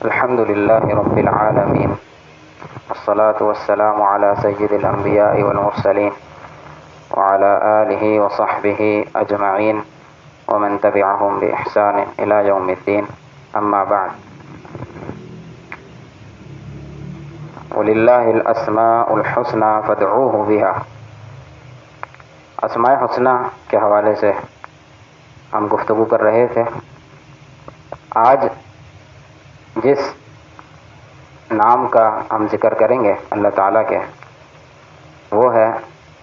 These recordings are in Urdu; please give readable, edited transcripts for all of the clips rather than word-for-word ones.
الحمد لله رب العالمين، والصلاة والسلام على سيد الأنبياء والمرسلين وعلى آله وصحبه أجمعين ومن تبعهم بإحسان إلى يوم الدين. أما بعد، وللہ الاسماء الحسنى فادعوه بها. اسماء حسنہ کے حوالے سے ہم گفتگو کر رہے تھے. آج جس نام کا ہم ذکر کریں گے اللہ تعالیٰ کے، وہ ہے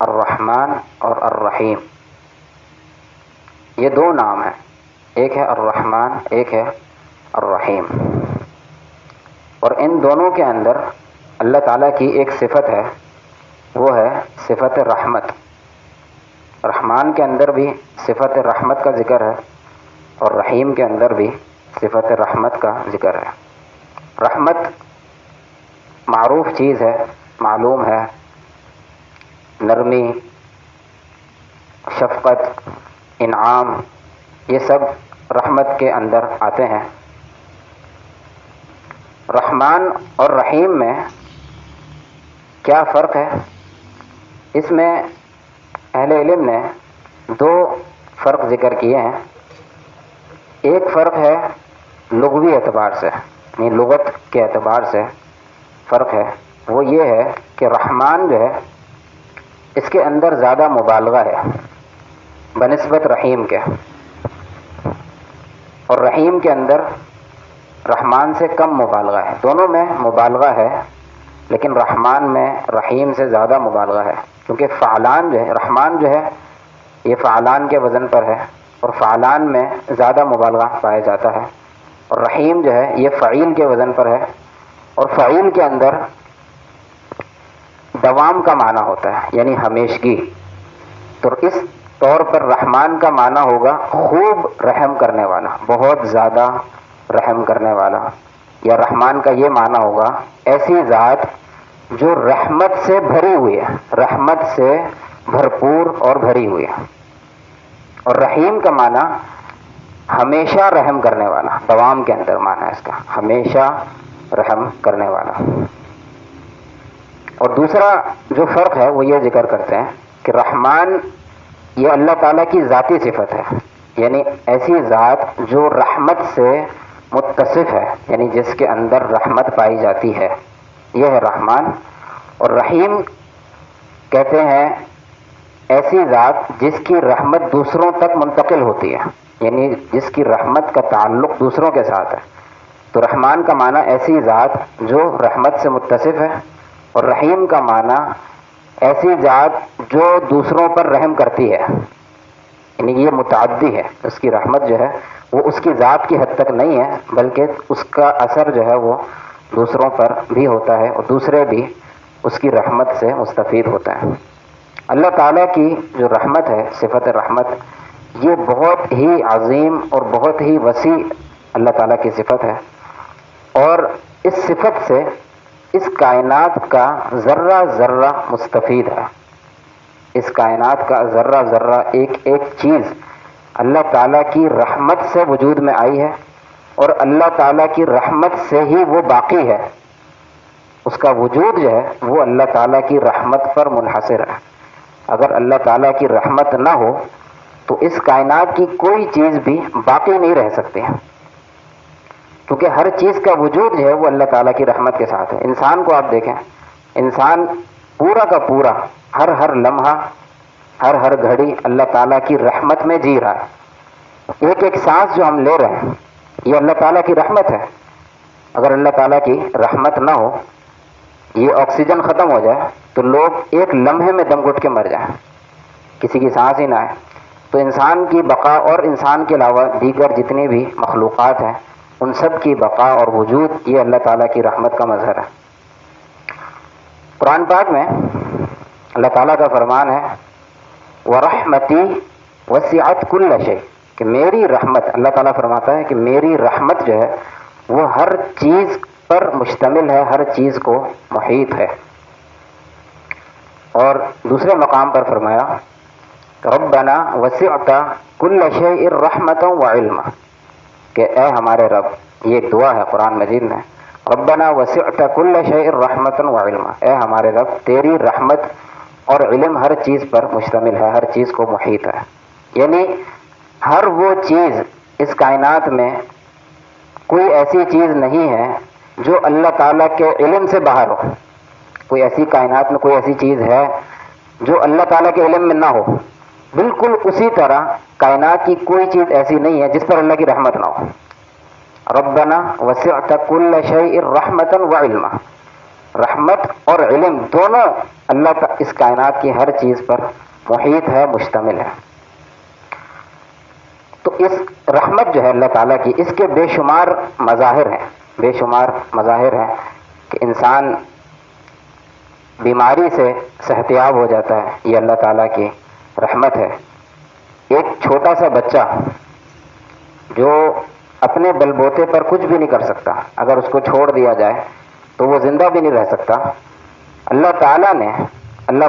الرحمن اور الرحیم. یہ دو نام ہیں، ایک ہے الرحمن، ایک ہے الرحیم. اور ان دونوں کے اندر اللہ تعالیٰ کی ایک صفت ہے، وہ ہے صفت رحمت. رحمان کے اندر بھی صفت رحمت کا ذکر ہے اور رحیم کے اندر بھی صفت رحمت کا ذکر ہے. رحمت معروف چیز ہے، معلوم ہے، نرمی، شفقت، انعام، یہ سب رحمت کے اندر آتے ہیں. رحمان اور رحیم میں کیا فرق ہے؟ اس میں اہل علم نے دو فرق ذکر کیے ہیں. ایک فرق ہے لغوی اعتبار سے، یعنی لغت کے اعتبار سے فرق ہے. وہ یہ ہے کہ رحمان جو ہے اس کے اندر زیادہ مبالغہ ہے بنسبت رحیم کے، اور رحیم کے اندر رحمان سے کم مبالغہ ہے. دونوں میں مبالغہ ہے، لیکن رحمان میں رحیم سے زیادہ مبالغہ ہے، کیونکہ فعلان جو ہے، رحمان جو ہے یہ فعلان کے وزن پر ہے اور فعلان میں زیادہ مبالغہ پایا جاتا ہے، اور رحیم جو ہے یہ فعیل کے وزن پر ہے، اور فعیل کے اندر دوام کا معنی ہوتا ہے، یعنی ہمیشگی. تو اس طور پر رحمان کا معنی ہوگا خوب رحم کرنے والا، بہت زیادہ رحم کرنے والا. یا رحمان کا یہ معنی ہوگا ایسی ذات جو رحمت سے بھری ہوئی ہے، رحمت سے بھرپور اور بھری ہوئی ہے. اور رحیم کا معنی ہمیشہ رحم کرنے والا، دوام کے اندر معنی ہے اس کا، ہمیشہ رحم کرنے والا. اور دوسرا جو فرق ہے وہ یہ ذکر کرتے ہیں کہ رحمان یہ اللہ تعالیٰ کی ذاتی صفت ہے، یعنی ایسی ذات جو رحمت سے متصف ہے، یعنی جس کے اندر رحمت پائی جاتی ہے، یہ ہے رحمان. اور رحیم کہتے ہیں ایسی ذات جس کی رحمت دوسروں تک منتقل ہوتی ہے، یعنی جس کی رحمت کا تعلق دوسروں کے ساتھ ہے. تو رحمان کا معنی ایسی ذات جو رحمت سے متصف ہے، اور رحیم کا معنی ایسی ذات جو دوسروں پر رحم کرتی ہے، یعنی یہ متعدی ہے. اس کی رحمت جو ہے وہ اس کی ذات کی حد تک نہیں ہے، بلکہ اس کا اثر جو ہے وہ دوسروں پر بھی ہوتا ہے اور دوسرے بھی اس کی رحمت سے مستفید ہوتے ہیں. اللہ تعالیٰ کی جو رحمت ہے، صفت رحمت، یہ بہت ہی عظیم اور بہت ہی وسیع اللہ تعالیٰ کی صفت ہے. اور اس صفت سے اس کائنات کا ذرہ ذرہ مستفید ہے. اس کائنات کا ذرہ ذرہ، ایک ایک چیز اللہ تعالیٰ کی رحمت سے وجود میں آئی ہے، اور اللہ تعالیٰ کی رحمت سے ہی وہ باقی ہے. اس کا وجود جو ہے وہ اللہ تعالیٰ کی رحمت پر منحصر ہے. اگر اللہ تعالیٰ کی رحمت نہ ہو تو اس کائنات کی کوئی چیز بھی باقی نہیں رہ سکتی ہے، کیونکہ ہر چیز کا وجود جو ہے وہ اللہ تعالیٰ کی رحمت کے ساتھ ہے. انسان کو آپ دیکھیں، انسان پورا کا پورا ہر لمحہ، ہر گھڑی اللہ تعالیٰ کی رحمت میں جی رہا ہے. ایک ایک سانس جو ہم لے رہے ہیں یہ اللہ تعالیٰ کی رحمت ہے. اگر اللہ تعالیٰ کی رحمت نہ ہو، یہ آکسیجن ختم ہو جائے تو لوگ ایک لمحے میں دم گھٹ کے مر جائیں، کسی کی سانس ہی نہ آئے. تو انسان کی بقا اور انسان کے علاوہ دیگر جتنی بھی مخلوقات ہیں ان سب کی بقا اور وجود یہ اللہ تعالیٰ کی رحمت کا مظہر ہے. قرآن پاک میں اللہ تعالیٰ کا فرمان ہے وَرَحْمَتِي وَسِعَتْ كُلَّ شَيْءٍ، کہ میری رحمت، اللہ تعالیٰ فرماتا ہے کہ میری رحمت جو ہے وہ ہر چیز پر مشتمل ہے، ہر چیز کو محیط ہے. اور دوسرے مقام پر فرمایا ربنا وسعت كل شيء رحمة وعلما، کہ اے ہمارے رب، یہ ایک دعا ہے قرآن مجید میں، ربنا وسعت کل شیء رحمتا وعلما، اے ہمارے رب تیری رحمت اور علم ہر چیز پر مشتمل ہے، ہر چیز کو محیط ہے، یعنی ہر وہ چیز اس کائنات میں کوئی ایسی چیز نہیں ہے جو اللہ تعالیٰ کے علم سے باہر ہو، کوئی ایسی کائنات میں کوئی ایسی چیز ہے جو اللہ تعالیٰ کے علم میں نہ ہو، بالکل اسی طرح کائنات کی کوئی چیز ایسی نہیں ہے جس پر اللہ کی رحمت نہ ہو۔ ربنا وسعت کل شیء رحمتا وعلما، رحمت اور علم دونوں اللہ اس کائنات کی ہر چیز پر محیط ہے، مشتمل ہے۔ تو اس رحمت جو ہے اللہ تعالیٰ کی، اس کے بے شمار مظاہر ہیں، بے شمار مظاہر ہیں کہ انسان بیماری سے صحتیاب ہو جاتا ہے، یہ اللہ تعالیٰ کی رحمت ہے۔ ایک چھوٹا سا بچہ جو اپنے بل بوتے پر کچھ بھی نہیں کر سکتا، اگر اس کو چھوڑ دیا جائے تو وہ زندہ بھی نہیں رہ سکتا، اللہ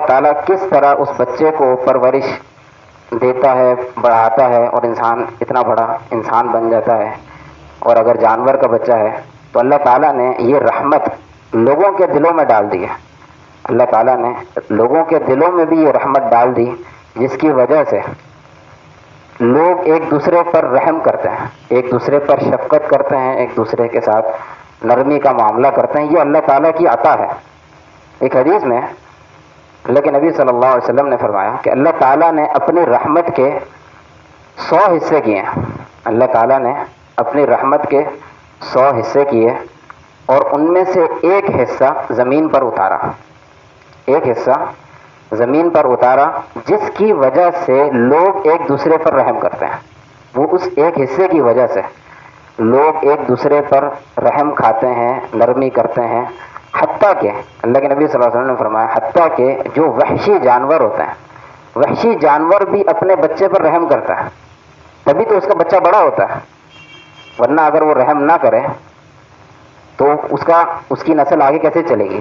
تعالیٰ کس طرح اس بچے کو پرورش دیتا ہے، بڑھاتا ہے، اور انسان اتنا بڑا انسان بن جاتا ہے۔ اور اگر جانور کا بچہ ہے تو اللہ تعالیٰ نے یہ رحمت لوگوں کے دلوں میں ڈال دی ہے، اللہ تعالیٰ نے لوگوں کے دلوں میں بھی یہ رحمت ڈال دی، جس کی وجہ سے لوگ ایک دوسرے پر رحم کرتے ہیں، ایک دوسرے پر شفقت کرتے ہیں، ایک دوسرے کے ساتھ نرمی کا معاملہ کرتے ہیں۔ یہ اللہ تعالیٰ کی عطا ہے۔ ایک حدیث میں اللہ کے نبی صلی اللہ علیہ وسلم نے فرمایا کہ اللہ تعالیٰ نے اپنی رحمت کے 100 حصے کیے ہیں، اللہ تعالیٰ نے اپنی رحمت کے 100 حصے کیے اور ان میں سے ایک حصہ زمین پر اتارا، ایک حصہ زمین پر اتارا جس کی وجہ سے لوگ ایک دوسرے پر رحم کرتے ہیں۔ وہ اس ایک حصے کی وجہ سے لوگ ایک دوسرے پر رحم کھاتے ہیں، نرمی کرتے ہیں، حتیٰ کہ اللہ کے نبی صلی اللہ علیہ وسلم نے فرمایا حتیٰ کہ جو وحشی جانور ہوتے ہیں، وحشی جانور بھی اپنے بچے پر رحم کرتا ہے، تبھی تو اس کا بچہ بڑا ہوتا ہے، ورنہ اگر وہ رحم نہ کرے تو اس کی نسل آگے کیسے چلے گی؟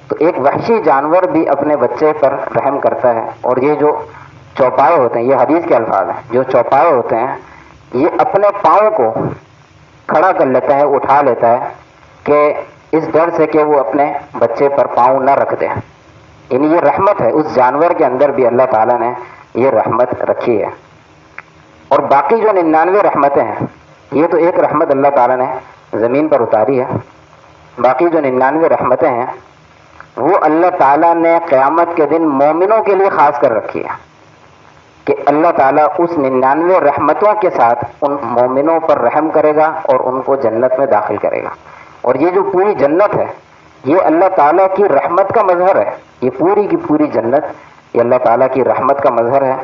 تو ایک وحشی جانور بھی اپنے بچے پر رحم کرتا ہے۔ اور یہ جو چوپائے ہوتے ہیں، یہ حدیث کے الفاظ ہیں، جو چوپائے ہوتے ہیں یہ اپنے پاؤں کو کھڑا کر لیتا ہے، اٹھا لیتا ہے کہ اس ڈر سے کہ وہ اپنے بچے پر پاؤں نہ رکھ دے، یعنی یہ رحمت ہے، اس جانور کے اندر بھی اللہ تعالیٰ نے یہ رحمت رکھی ہے۔ اور باقی جو 99 رحمتیں ہیں، یہ تو ایک رحمت اللہ تعالیٰ نے زمین پر اتاری ہے، باقی جو 99 رحمتیں ہیں وہ اللہ تعالیٰ نے قیامت کے دن مومنوں کے لیے خاص کر رکھی ہے، کہ اللہ تعالیٰ اس 99 رحمتوں کے ساتھ ان مومنوں پر رحم کرے گا اور ان کو جنت میں داخل کرے گا۔ اور یہ جو پوری جنت ہے یہ اللہ تعالیٰ کی رحمت کا مظہر ہے، یہ پوری کی پوری جنت یہ اللہ تعالیٰ کی رحمت کا مظہر ہے،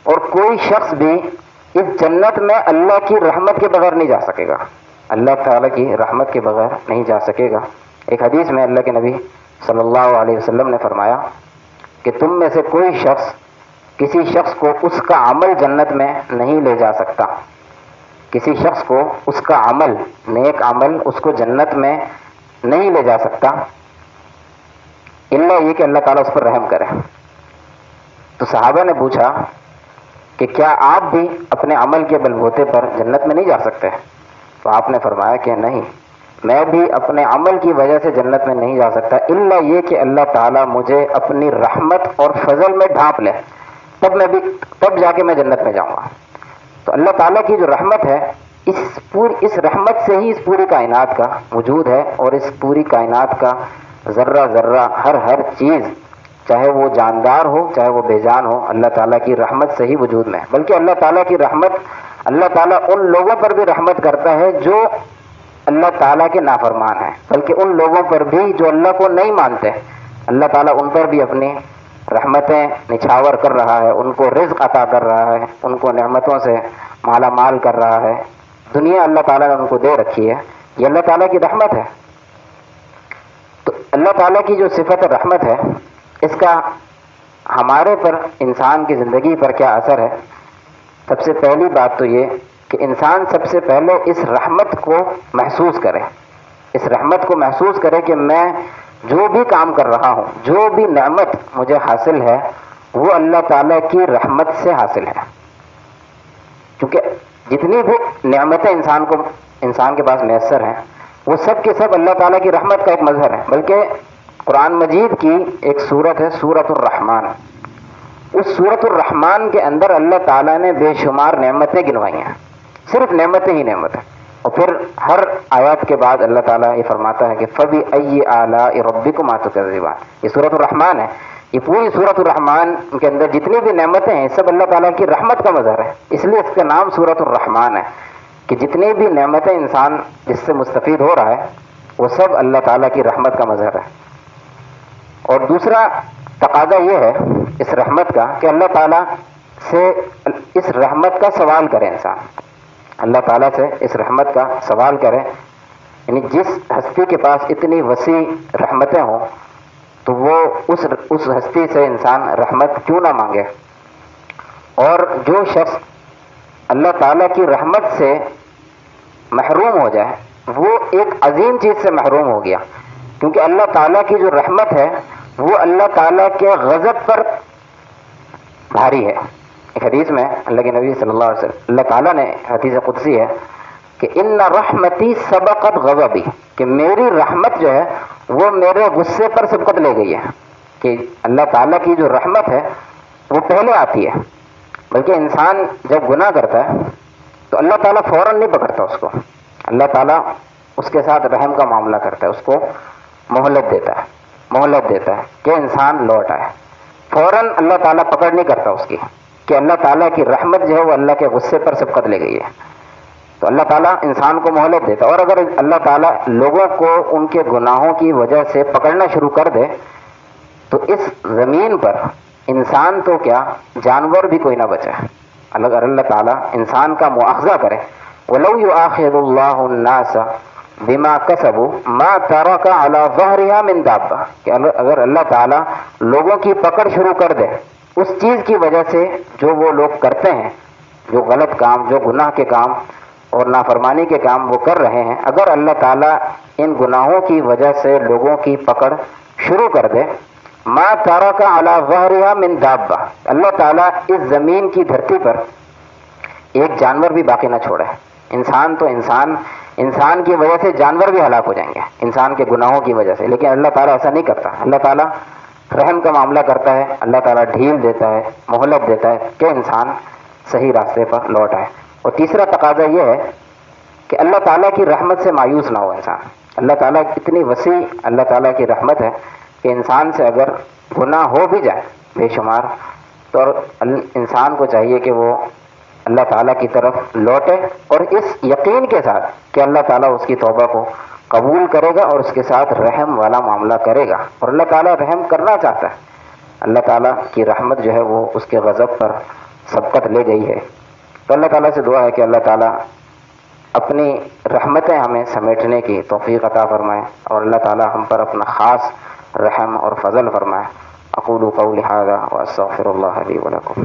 اور کوئی شخص بھی اس جنت میں اللہ کی رحمت کے بغیر نہیں جا سکے گا، اللہ تعالیٰ کی رحمت کے بغیر نہیں جا سکے گا۔ ایک حدیث میں اللہ کے نبی صلی اللہ علیہ وسلم نے فرمایا کہ تم میں سے کوئی شخص کسی شخص کو اس کا عمل جنت میں نہیں لے جا سکتا، کسی شخص کو اس کا عمل، نیک عمل اس کو جنت میں نہیں لے جا سکتا الا یہ کہ اللہ تعالیٰ اس پر رحم کرے۔ تو صحابہ نے پوچھا کہ کیا آپ بھی اپنے عمل کے بل بوتے پر جنت میں نہیں جا سکتے؟ تو آپ نے فرمایا کہ نہیں، میں بھی اپنے عمل کی وجہ سے جنت میں نہیں جا سکتا الا یہ کہ اللہ تعالیٰ مجھے اپنی رحمت اور فضل میں ڈھانپ لے، تب جا کے میں جنت میں جاؤں گا۔ تو اللہ تعالیٰ کی جو رحمت ہے، اس رحمت سے ہی اس پوری کائنات کا وجود ہے، اور اس پوری کائنات کا ذرہ ذرہ، ہر چیز، چاہے وہ جاندار ہو چاہے وہ بے جان ہو، اللہ تعالیٰ کی رحمت سے ہی وجود میں ہے۔ بلکہ اللہ تعالیٰ کی رحمت، اللہ تعالیٰ ان لوگوں پر بھی رحمت کرتا ہے جو اللہ تعالیٰ کے نافرمان ہیں، بلکہ ان لوگوں پر بھی جو اللہ کو نہیں مانتے، اللہ تعالیٰ ان پر بھی اپنی رحمتیں نچھاور کر رہا ہے، ان کو رزق عطا کر رہا ہے، ان کو نعمتوں سے مالا مال کر رہا ہے۔ دنیا اللہ تعالیٰ نے ان کو دے رکھی ہے، یہ اللہ تعالیٰ کی رحمت ہے۔ تو اللہ تعالیٰ کی جو صفت رحمت ہے، اس کا ہمارے پر، انسان کی زندگی پر کیا اثر ہے؟ سب سے پہلی بات تو یہ کہ انسان سب سے پہلے اس رحمت کو محسوس کرے، اس رحمت کو محسوس کرے کہ میں جو بھی کام کر رہا ہوں، جو بھی نعمت مجھے حاصل ہے، وہ اللہ تعالیٰ کی رحمت سے حاصل ہے۔ کیونکہ جتنی بھی نعمتیں انسان کے پاس میسر ہیں وہ سب کے سب اللہ تعالیٰ کی رحمت کا ایک مظہر ہے. بلکہ قرآن مجید کی ایک صورت ہے سورۃ الرحمن. اس سورۃ الرحمن کے اندر اللہ تعالیٰ نے بے شمار نعمتیں گنوائی ہیں، صرف نعمتیں ہی نعمتیں. اور پھر ہر آیات کے بعد اللہ تعالیٰ یہ فرماتا ہے کہ فَبِأَيِّ آلَاءِ رَبِّكُمَا تُكَذِّبَانِ. یہ سورۃ الرحمن ہے. یہ پوری سورۃ الرحمن کے اندر جتنی بھی نعمتیں ہیں سب اللہ تعالیٰ کی رحمت کا مظہر ہے. اس لیے اس کا نام سورۃ الرحمن ہے کہ جتنی بھی نعمتیں انسان جس سے مستفید ہو رہا ہے وہ سب اللہ تعالیٰ کی رحمت کا مظہر ہے. اور دوسرا تقاضا یہ ہے اس رحمت کا کہ اللہ تعالیٰ سے اس رحمت کا سوال کرے انسان. اللہ تعالیٰ سے اس رحمت کا سوال کرے. یعنی جس ہستی کے پاس اتنی وسیع رحمتیں ہوں تو وہ اس ہستی سے انسان رحمت کیوں نہ مانگے. اور جو شخص اللہ تعالیٰ کی رحمت سے محروم ہو جائے وہ ایک عظیم چیز سے محروم ہو گیا. کیونکہ اللہ تعالیٰ کی جو رحمت ہے وہ اللہ تعالیٰ کے غضب پر بھاری ہے. ایک حدیث میں اللہ کے نبی صلی اللہ علیہ وسلم اللہ تعالیٰ نے حدیث قدسی ہے کہ ان رحمتی سبقت غضبی، کہ میری رحمت جو ہے وہ میرے غصے پر سبقت لے گئی ہے. کہ اللہ تعالیٰ کی جو رحمت ہے وہ پہلے آتی ہے. بلکہ انسان جب گناہ کرتا ہے تو اللہ تعالیٰ فوراً نہیں پکڑتا اس کو. اللہ تعالیٰ اس کے ساتھ رحم کا معاملہ کرتا ہے، اس کو مہلت دیتا ہے کہ انسان لوٹ آئے. فوراً اللہ تعالیٰ پکڑ نہیں کرتا اس کی کہ اللہ تعالیٰ کی رحمت جو ہے وہ اللہ کے غصے پر سبقت لے گئی ہے. تو اللہ تعالیٰ انسان کو مہلت دیتا ہے. اور اگر اللہ تعالیٰ لوگوں کو ان کے گناہوں کی وجہ سے پکڑنا شروع کر دے تو اس زمین پر انسان تو کیا جانور بھی کوئی نہ بچے. اگر اللہ تعالیٰ انسان کا مواخذہ کرے وَلَوْ يُؤَاخِذُ اللَّهُ النَّاسَ بِمَا كَسَبُوا مَا تَرَكَ عَلَى ظَهْرِهَا مِن دَابَّةٍ، کہ اگر اللہ تعالیٰ لوگوں کی پکڑ شروع کر دے اس چیز کی وجہ سے جو وہ لوگ کرتے ہیں، جو غلط کام، جو گناہ کے کام اور نافرمانی کے کام وہ کر رہے ہیں، اگر اللہ تعالیٰ ان گناہوں کی وجہ سے لوگوں کی پکڑ شروع کر دے ما ترک علی ظہرها من دابہ، اللہ تعالیٰ اس زمین کی دھرتی پر ایک جانور بھی باقی نہ چھوڑے. انسان تو انسان کی وجہ سے جانور بھی ہلاک ہو جائیں گے انسان کے گناہوں کی وجہ سے. لیکن اللہ تعالیٰ ایسا نہیں کرتا. اللہ تعالیٰ رحم کا معاملہ کرتا ہے. اللہ تعالیٰ ڈھیل دیتا ہے، مہلت دیتا ہے کہ انسان صحیح راستے پر لوٹ آئے. اور تیسرا تقاضا یہ ہے کہ اللہ تعالیٰ کی رحمت سے مایوس نہ ہو انسان. اللہ تعالیٰ اتنی وسیع اللہ تعالیٰ کی رحمت ہے کہ انسان سے اگر گناہ ہو بھی جائے بے شمار تو انسان کو چاہیے کہ وہ اللہ تعالیٰ کی طرف لوٹے اور اس یقین کے ساتھ کہ اللہ تعالیٰ اس کی توبہ کو قبول کرے گا اور اس کے ساتھ رحم والا معاملہ کرے گا. اور اللہ تعالیٰ رحم کرنا چاہتا ہے. اللہ تعالیٰ کی رحمت جو ہے وہ اس کے غضب پر سبقت لے گئی ہے. تو اللہ تعالیٰ سے دعا ہے کہ اللہ تعالیٰ اپنی رحمتیں ہمیں سمیٹنے کی توفیق عطا فرمائے اور اللہ تعالیٰ ہم پر اپنا خاص رحم اور فضل فرمائے. اقول قولی ھذا واستغفر اللہ لی ولکم.